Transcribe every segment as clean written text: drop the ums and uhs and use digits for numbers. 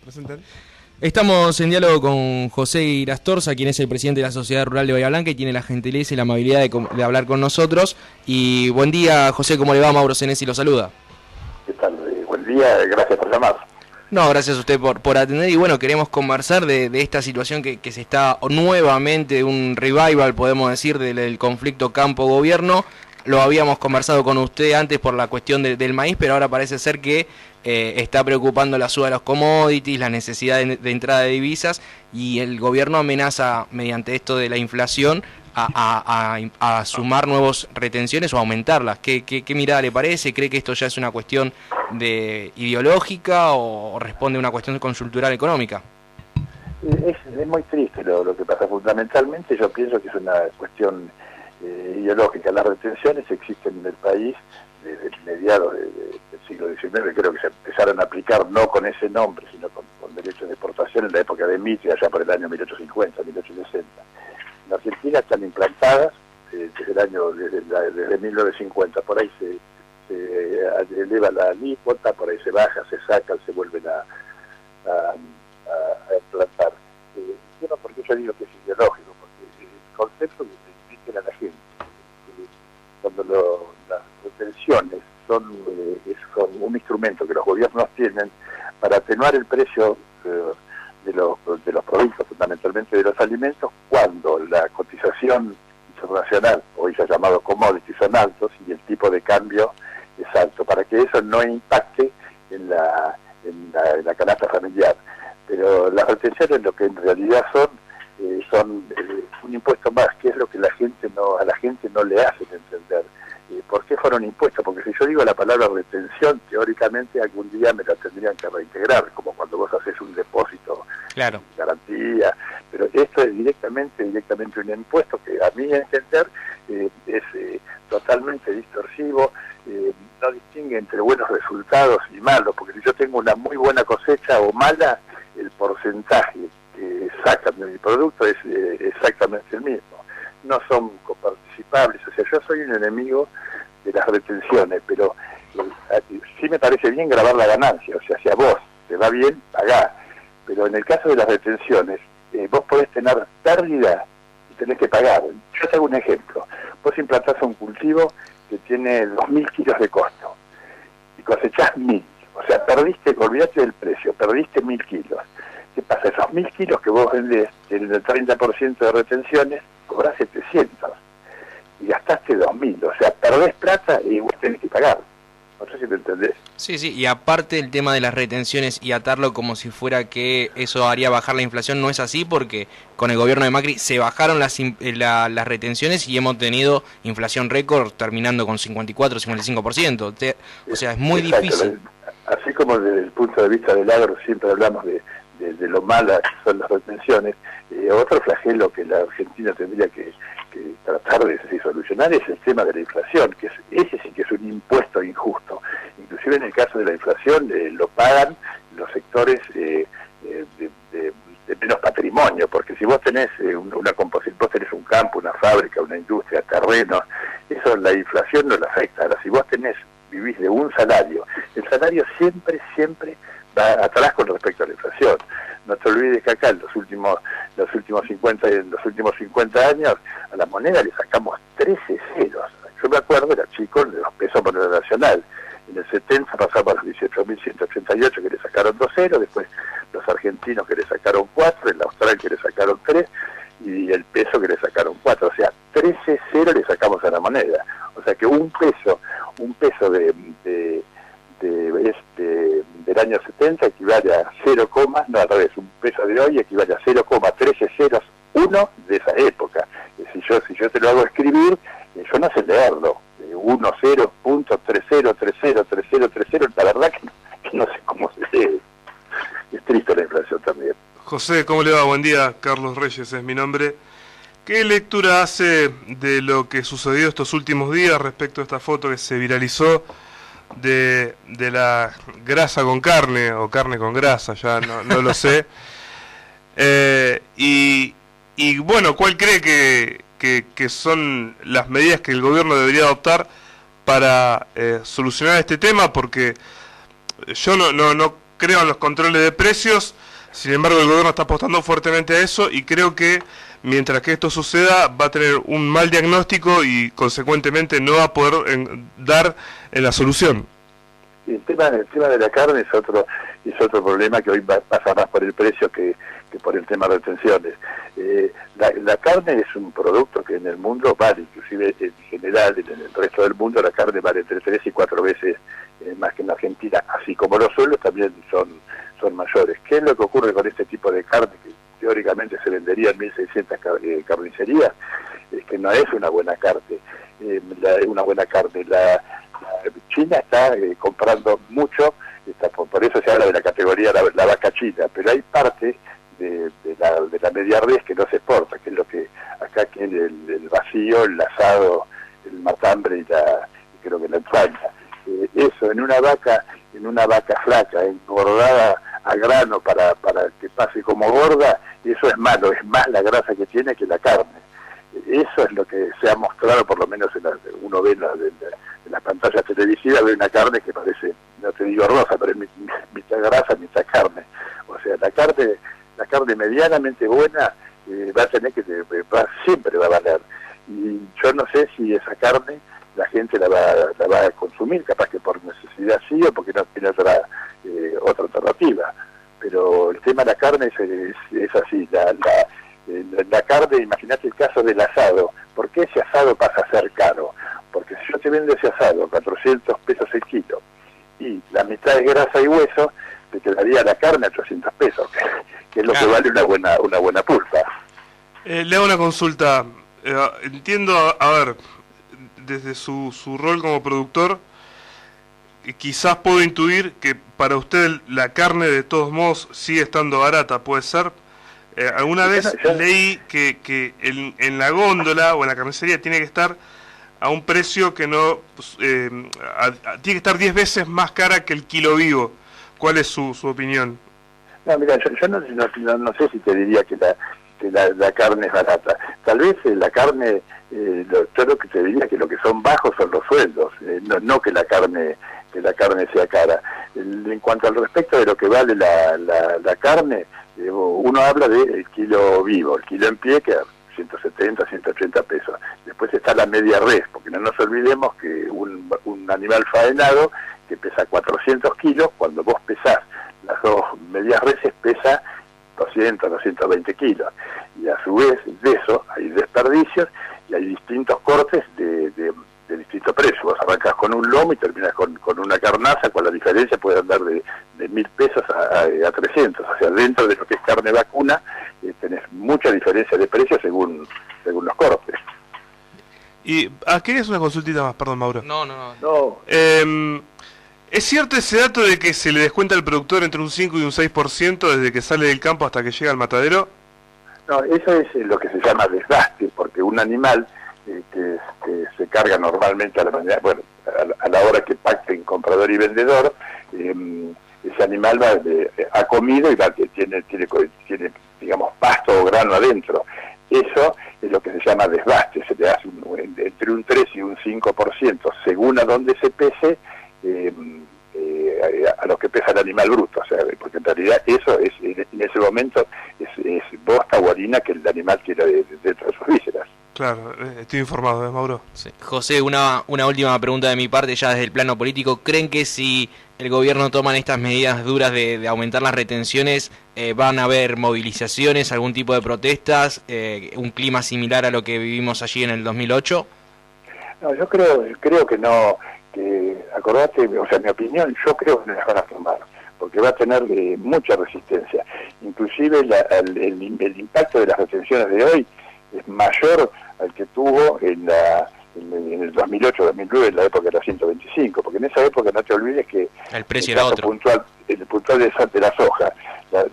presentan. Estamos en diálogo con José Irastorza, quien es el presidente de la Sociedad Rural de Bahía Blanca y tiene la gentileza y la amabilidad de hablar con nosotros. Y buen día, José, ¿cómo le va? Mauro Senesi lo saluda. ¿Qué tal? Buen día, gracias por llamar. No, gracias a usted por atender. Y bueno, queremos conversar de esta situación que se está nuevamente, un revival, podemos decir, del conflicto campo-gobierno. Lo habíamos conversado con usted antes por la cuestión del maíz, pero ahora parece ser que está preocupando la suba de los commodities, la necesidad de entrada de divisas, y el gobierno amenaza, mediante esto de la inflación, a sumar nuevas retenciones o aumentarlas. ¿Qué mirada le parece? ¿Cree que esto ya es una cuestión ideológica o responde a una cuestión conjuntural económica? Es muy triste lo que pasa. Fundamentalmente yo pienso que es una cuestión ideológica. Las retenciones existen en el país desde mediados del siglo XIX, creo que se empezaron a aplicar no con ese nombre, sino con derechos de exportación en la época de Mitre, allá por el año 1850, 1860. En Argentina están implantadas desde 1950, por ahí se eleva la alícuota, por ahí se baja, se sacan, se vuelven a implantar. ¿Por qué yo digo que es ideológico? Porque el concepto que se indica a la gente, cuando las retenciones son un instrumento que los gobiernos tienen para atenuar el precio de los productos, fundamentalmente de los alimentos, cuando la cotización internacional, hoy se ha llamado commodities, son altos y el tipo de cambio es alto, para que eso no impacte en la canasta familiar. Pero las retenciones lo que en realidad son un impuesto más, que es lo que a la gente no le hacen entender. ¿Por qué fueron impuestos? Porque si yo digo la palabra retención, teóricamente algún día me la tendrían que reintegrar, como cuando vos haces un depósito, claro, garantía, pero esto es directamente un impuesto que a mi entender es totalmente distorsivo, no distingue entre buenos resultados y malos, porque si yo tengo una muy buena cosecha o mala, el porcentaje que sacan de mi producto es exactamente el mismo. No son coparticipables, o sea, yo soy un enemigo de las retenciones, pero sí me parece bien grabar la ganancia, o sea, si a vos te va bien, pagá, pero en el caso de las retenciones, vos podés tener pérdida y tenés que pagar. Yo te hago un ejemplo, vos implantás un cultivo que tiene 2.000 kilos de costo y cosechás 1.000, o sea, olvidate del precio, perdiste 1.000 kilos. ¿Qué pasa? Esos 1.000 kilos que vos vendés, tienen el 30% de retenciones, cobrás 700 y gastaste 2.000, o sea, perdés plata y vos tenés que pagar. No sé si me entendés. Sí, y aparte el tema de las retenciones y atarlo como si fuera que eso haría bajar la inflación, no es así, porque con el gobierno de Macri se bajaron las retenciones y hemos tenido inflación récord terminando con 54, 55%. O sea, es muy difícil. Así como desde el punto de vista del agro siempre hablamos de lo malas que son las retenciones, otro flagelo que la Argentina tendría que tratar de solucionar es el tema de la inflación, que ese sí que es un impuesto injusto. Inclusive en el caso de la inflación lo pagan los sectores de menos patrimonio, porque si vos tenés una composición, vos tenés un campo, una fábrica, una industria, terrenos, eso la inflación no la afecta. Ahora, si vos vivís de un salario, el salario siempre va atrás con respecto a la inflación. No te olvides que acá en los últimos 50 años a la moneda le sacamos 13 ceros. Yo me acuerdo, era chico, de los pesos moneda nacional. En el 70 pasamos a los 18.188 que le sacaron 2 ceros, después los argentinos que le sacaron 4, el austral que le sacaron 3 y el peso que le sacaron 4. O sea, 13 ceros le sacamos a la moneda. O sea que un peso del año 70 equivale a 0, no al revés, un peso de hoy equivale a 0,1301 de esa época. Si yo te lo hago escribir, yo no sé leerlo. 10.30303030, la verdad que no sé cómo se lee. Es triste la inflación también. José, ¿cómo le va? Buen día, Carlos Reyes es mi nombre. ¿Qué lectura hace de lo que sucedió estos últimos días respecto a esta foto que se viralizó de la grasa con carne o carne con grasa? Ya no lo sé. Y bueno, ¿cuál cree que son las medidas que el gobierno debería adoptar para solucionar este tema? Porque yo no creo en los controles de precios, sin embargo el gobierno está apostando fuertemente a eso y creo que mientras que esto suceda va a tener un mal diagnóstico y consecuentemente no va a poder dar en la solución. El tema de la carne es otro problema que hoy pasa más por el precio que por el tema de retenciones. La carne es un producto que en el mundo vale, inclusive en general, en el resto del mundo la carne vale entre 3 y 4 veces más que en Argentina, así como los sueldos también son mayores. ¿Qué es lo que ocurre con este tipo de carne que teóricamente se vendería en 1.600 carnicerías? Es que no es una buena carne. China está comprando mucho, por eso se habla de la categoría la vaca china, pero hay parte de la media res que no se exporta, que es lo que acá quiere el vacío, el asado, el matambre y creo que la entraña. Eso en una vaca flaca, engordada a grano para que pase como gorda, eso es malo, es más la grasa que tiene que la carne. Eso es lo que se ha mostrado, por lo menos uno ve en las pantallas televisivas, ve una carne que parece, no te digo rosa, pero es mitad grasa, mitad carne. O sea, la carne medianamente buena va a tener siempre va a valer. Y yo no sé si esa carne la gente la va a consumir, capaz que por necesidad sí o porque no tiene otra alternativa. Pero el tema de la carne es así, la carne, imagínate el caso del asado. ¿Por qué ese asado pasa a ser caro? Porque si yo te vendo ese asado, 400 pesos el kilo, y la mitad es grasa y hueso, te quedaría la carne a 800 pesos, que es lo que vale una buena pulpa. Le hago una consulta. Entiendo, a ver, desde su rol como productor, quizás puedo intuir que para usted la carne de todos modos sigue estando barata, ¿puede ser? Alguna vez leí que en la góndola o en la carnicería tiene que estar a un precio que no... tiene que estar 10 veces más cara que el kilo vivo. ¿Cuál es su opinión? No, mira, yo no sé si te diría que la carne es barata. Tal vez la carne, yo lo que te diría que lo que son bajos son los sueldos, no que la carne sea cara. En cuanto al respecto de lo que vale la carne, uno habla del kilo vivo, el kilo en pie que a 170, 180 pesos. Después está la media res, porque no nos olvidemos que un animal faenado que pesa 400 kilos, cuando vos pesás las dos medias reses pesa 200, 220 kilos. Y a su vez de eso hay desperdicios y hay distintos cortes de distintos precios. Vos arrancás con un lomo y terminás con una carnaza, con la diferencia puede andar de 1.000 pesos a 300. O sea, dentro de lo que es carne vacuna tenés mucha diferencia de precios según los cortes. Y ¿querías una consultita más? Perdón, Mauro. No. ¿Es cierto ese dato de que se le descuenta al productor entre un 5 y un 6% desde que sale del campo hasta que llega al matadero? No, eso es lo que se llama desgaste, porque un animal que se carga normalmente a la mañana, bueno, a la hora que pacten comprador y vendedor, ese animal ha comido y tiene digamos pasto o grano adentro. Eso es lo que se llama desgaste, se le hace entre un 3 y un 5% según a dónde se pese a lo que pesa el animal bruto, o sea, porque en realidad eso es en ese momento es bosta o harina que el animal tiene dentro de sus vísceras. Claro, estoy informado, Mauro. Sí. José, una última pregunta de mi parte, ya desde el plano político. ¿Creen que si el gobierno toma estas medidas duras de aumentar las retenciones, van a haber movilizaciones, algún tipo de protestas, un clima similar a lo que vivimos allí en el 2008? No, yo creo que no, acordate, o sea, mi opinión, yo creo que no las van a tomar, porque va a tener mucha resistencia. Inclusive el impacto de las retenciones de hoy es mayor al que tuvo en el 2008-2009, en la época de la 125, porque en esa época no te olvides que el precio era otro. El puntual de la soja.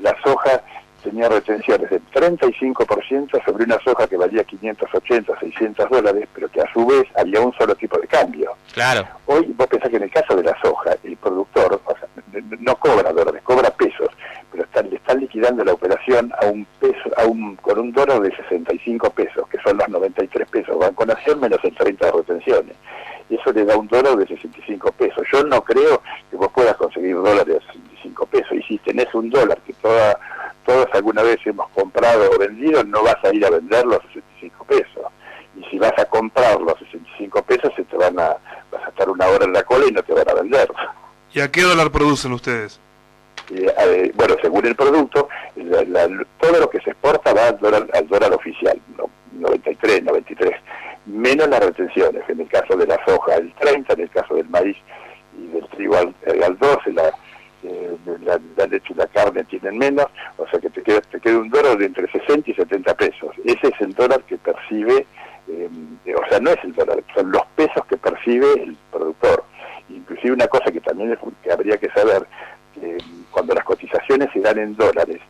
La soja tenía retenciones del 35% sobre una soja que valía 580, 600 dólares, pero que a su vez había un solo tipo de cambio. Claro. Hoy vos pensás que en el caso de la soja, el productor no cobra dólares, cobra pesos, pero le están liquidando la operación con un dólar de 65 pesos, que son los 93 pesos Banco Nación menos el 30 de retenciones. Eso le da un dólar de 65 pesos. Yo no creo que vos puedas conseguir dólares de 65 pesos. Y si tenés un dólar que todos alguna vez hemos comprado o vendido, no vas a ir a venderlo a 65 pesos. Y si vas a comprarlo a 65 pesos, vas a estar una hora en la cola y no te van a vender. ¿Y a qué dólar producen ustedes? Bueno, según el producto, todo lo que se exporta va al dólar oficial, 93, 93, menos las retenciones, en el caso de la soja el 30, en el caso del maíz y del trigo al 12, la leche y la carne tienen menos, o sea que te queda un dólar de entre 60 y 70 pesos. Ese es el dólar que percibe, o sea, no es el dólar, son los pesos que percibe el productor. Inclusive una cosa que también que habría que saber, cuando las cotizaciones se dan en dólares,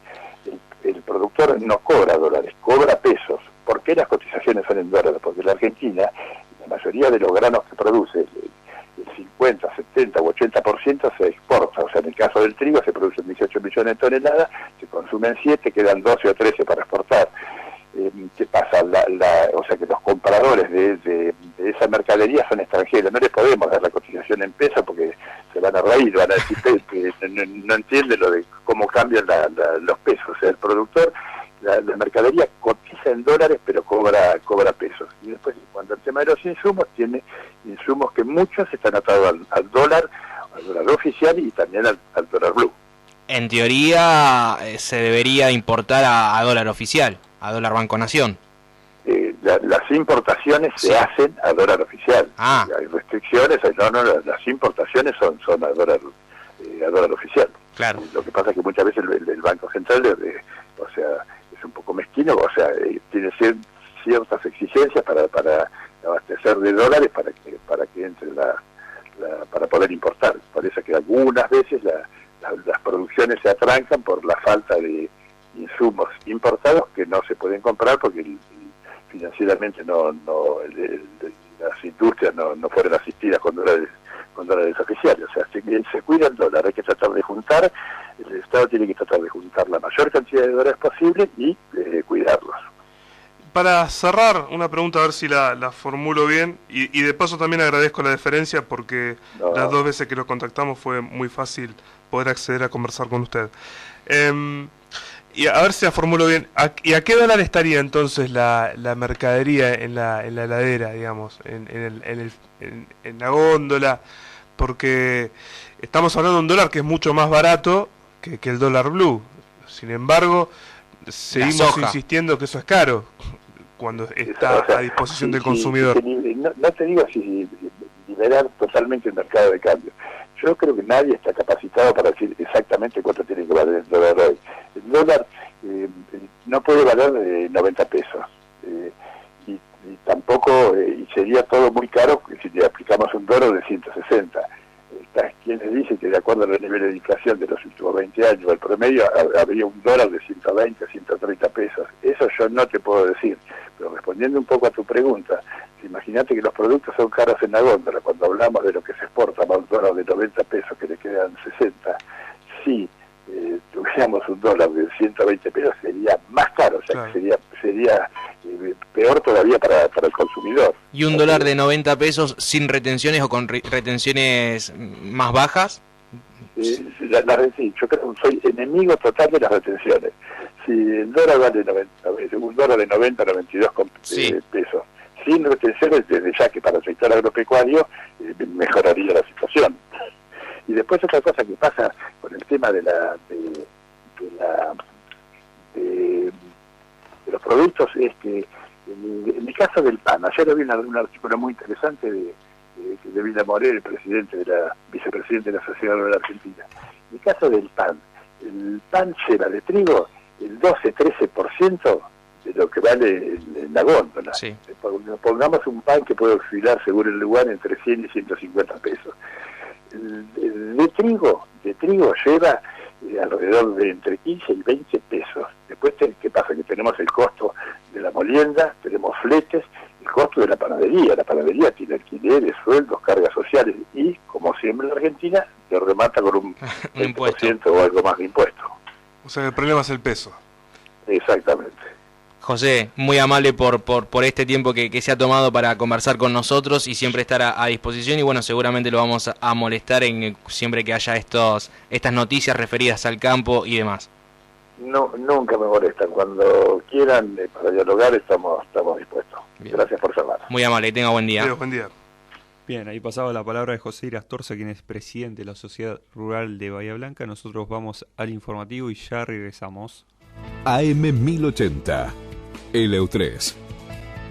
el productor no cobra dólares, cobra pesos. ¿Por qué las cotizaciones son en dólares? Porque en la Argentina, la mayoría de los granos que produce, el 50, 70 u 80% se exporta. O sea, en el caso del trigo se producen 18 millones de toneladas, se consumen 7, quedan 12 o 13 para exportar. ¿Qué pasa? O sea que los compradores de esa mercadería son extranjeros, no les podemos dar la cotización en pesos porque se van a reír, van a decir que no entienden lo de cómo cambian los pesos. O sea, el productor, la mercadería cotiza en dólares pero cobra pesos. Y después, en cuanto al tema de los insumos, tiene insumos que muchos están atados al dólar oficial y también al dólar blue. En teoría se debería importar a dólar oficial, a dólar Banco Nación. Las importaciones se hacen a dólar oficial. Hay restricciones, las importaciones son a dólar oficial. Claro. Lo que pasa es que muchas veces el Banco Central, o sea, es un poco mezquino, o sea, tiene ciertas exigencias para abastecer de dólares para que entre para poder importar. Por eso que algunas veces las producciones se atrancan por la falta de insumos importados que no se pueden comprar porque financieramente las industrias no fueron asistidas con dólares oficiales. O sea, se cuida el dólar, hay que tratar de juntar, el Estado tiene que tratar de juntar la mayor cantidad de dólares posible y cuidarlos. Para cerrar, una pregunta, a ver si la formulo bien, y de paso también agradezco la deferencia porque las 2 veces que lo contactamos fue muy fácil poder acceder a conversar con usted. Y a ver si la formulo bien. ¿Y a qué dólar estaría entonces la mercadería en la heladera, digamos, en la góndola? Porque estamos hablando de un dólar que es mucho más barato que el dólar blue. Sin embargo, seguimos insistiendo que eso es caro cuando está a disposición del consumidor. No te digo si liberar totalmente el mercado de cambio. Yo creo que nadie está capacitado para decir exactamente cuánto tiene que valer el dólar hoy. El dólar no puede valer 90 pesos. Y tampoco, y sería todo muy caro si le aplicamos un dólar de 160. Quienes dicen que de acuerdo al nivel de inflación de los últimos 20 años, el promedio habría un dólar de 120 a 130 pesos. Eso yo no te puedo decir. Pero respondiendo un poco a tu pregunta, imagínate que los productos son caros en la góndola. Cuando hablamos de lo que se exporta a un dólar de 90 pesos que le quedan 60, si tuviéramos un dólar de 120 pesos sería más caro, o sea, claro, que sería peor todavía para el consumidor. ¿Y un dólar de 90 pesos sin retenciones o con retenciones más bajas? Sí, yo creo que soy enemigo total de las retenciones. Si el dólar vale un dólar de 90 a 92 pesos, sin retenciones, desde ya que para el sector agropecuario mejoraría la situación. Y después otra cosa que pasa con el tema de los productos es que en el caso del pan, ayer vi un artículo muy interesante de Vila Morel, vicepresidente de la Sociedad Rural Argentina. En el caso del pan, el pan lleva de trigo el 12-13% de lo que vale en la góndola. Sí. Pongamos un pan que puede oscilar según el lugar entre 100 y 150 pesos. El de trigo lleva alrededor de entre 15 y 20 pesos. Después, ¿qué pasa? Que tenemos el costo de la molienda, tenemos fletes, el costo de la panadería. La panadería tiene alquileres, sueldos, cargas sociales y, como siempre en la Argentina, te remata con un 20% o algo más de impuesto. O sea, el problema es el peso. Exactamente. José, muy amable por este tiempo que se ha tomado para conversar con nosotros y siempre estar a disposición, y bueno, seguramente lo vamos a molestar siempre que haya estas noticias referidas al campo y demás. No, nunca me molestan. Cuando quieran para dialogar estamos dispuestos. Bien. Gracias por llamar. Muy amable, tenga buen día. Adiós, buen día. Bien, ahí pasaba la palabra de José Irastorza, quien es presidente de la Sociedad Rural de Bahía Blanca. Nosotros vamos al informativo y ya regresamos. AM 1080, LU3,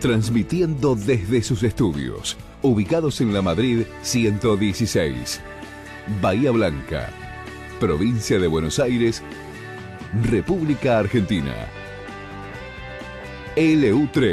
transmitiendo desde sus estudios, ubicados en la Madrid 116, Bahía Blanca, provincia de Buenos Aires, República Argentina. LU3.